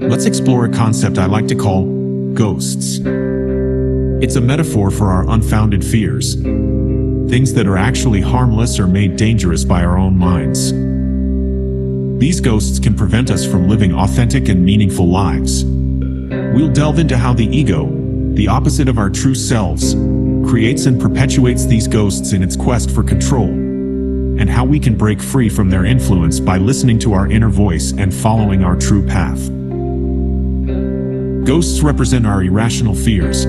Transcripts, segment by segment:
Let's explore a concept I like to call ghosts. It's a metaphor for our unfounded fears, things that are actually harmless or made dangerous by our own minds. These ghosts can prevent us from living authentic and meaningful lives. We'll delve into how the ego, the opposite of our true selves, creates and perpetuates these ghosts in its quest for control, and how we can break free from their influence by listening to our inner voice and following our true path. Ghosts represent our irrational fears,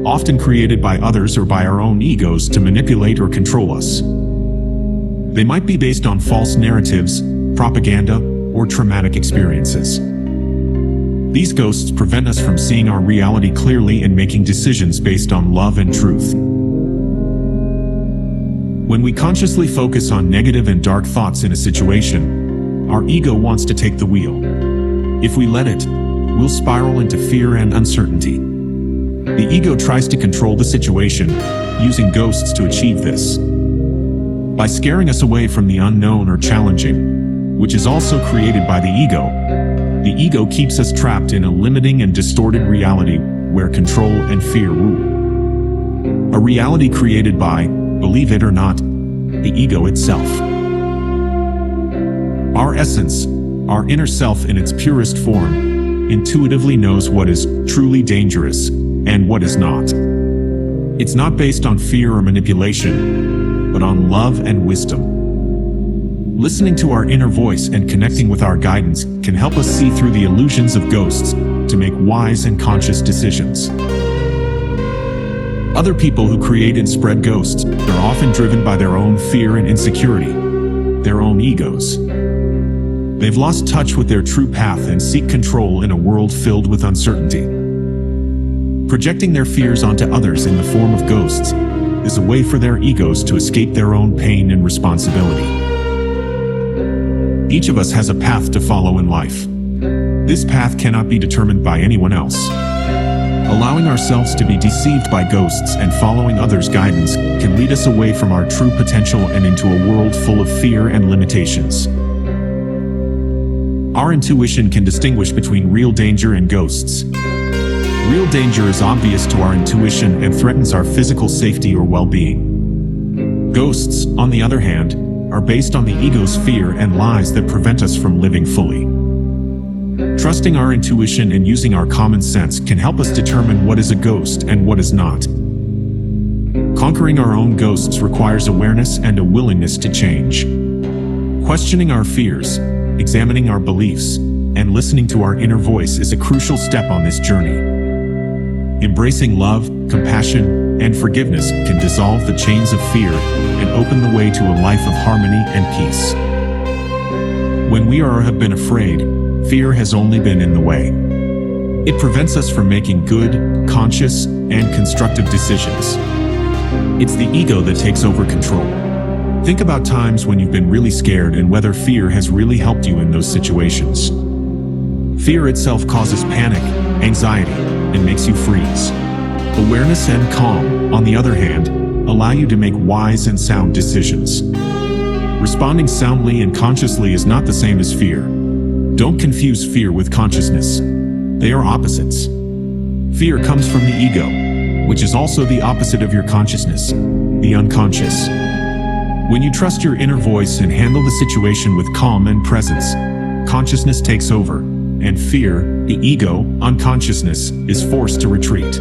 often created by others or by our own egos to manipulate or control us. They might be based on false narratives, propaganda, or traumatic experiences. These ghosts prevent us from seeing our reality clearly and making decisions based on love and truth. When we consciously focus on negative and dark thoughts in a situation, our ego wants to take the wheel. If we let it, we'll spiral into fear and uncertainty. The ego tries to control the situation, using ghosts to achieve this. By scaring us away from the unknown or challenging, which is also created by the ego keeps us trapped in a limiting and distorted reality where control and fear rule. A reality created by, believe it or not, the ego itself. Our essence, our inner self in its purest form, intuitively knows what is truly dangerous and what is not. It's not based on fear or manipulation, but on love and wisdom. Listening to our inner voice and connecting with our guidance can help us see through the illusions of ghosts to make wise and conscious decisions. Other people who create and spread ghosts are often driven by their own fear and insecurity, their own egos. They've lost touch with their true path and seek control in a world filled with uncertainty. Projecting their fears onto others in the form of ghosts is a way for their egos to escape their own pain and responsibility. Each of us has a path to follow in life. This path cannot be determined by anyone else. Allowing ourselves to be deceived by ghosts and following others' guidance can lead us away from our true potential and into a world full of fear and limitations. Our intuition can distinguish between real danger and ghosts. Real danger is obvious to our intuition and threatens our physical safety or well-being. Ghosts, on the other hand, are based on the ego's fear and lies that prevent us from living fully. Trusting our intuition and using our common sense can help us determine what is a ghost and what is not. Conquering our own ghosts requires awareness and a willingness to change. Questioning our fears, examining our beliefs, and listening to our inner voice is a crucial step on this journey. Embracing love, compassion, and forgiveness can dissolve the chains of fear and open the way to a life of harmony and peace. When we have been afraid, fear has only been in the way. It prevents us from making good, conscious, and constructive decisions. It's the ego that takes over control. Think about times when you've been really scared and whether fear has really helped you in those situations. Fear itself causes panic, anxiety, and makes you freeze. Awareness and calm, on the other hand, allow you to make wise and sound decisions. Responding soundly and consciously is not the same as fear. Don't confuse fear with consciousness. They are opposites. Fear comes from the ego, which is also the opposite of your consciousness, the unconscious. When you trust your inner voice and handle the situation with calm and presence, consciousness takes over, and fear, the ego, unconsciousness, is forced to retreat.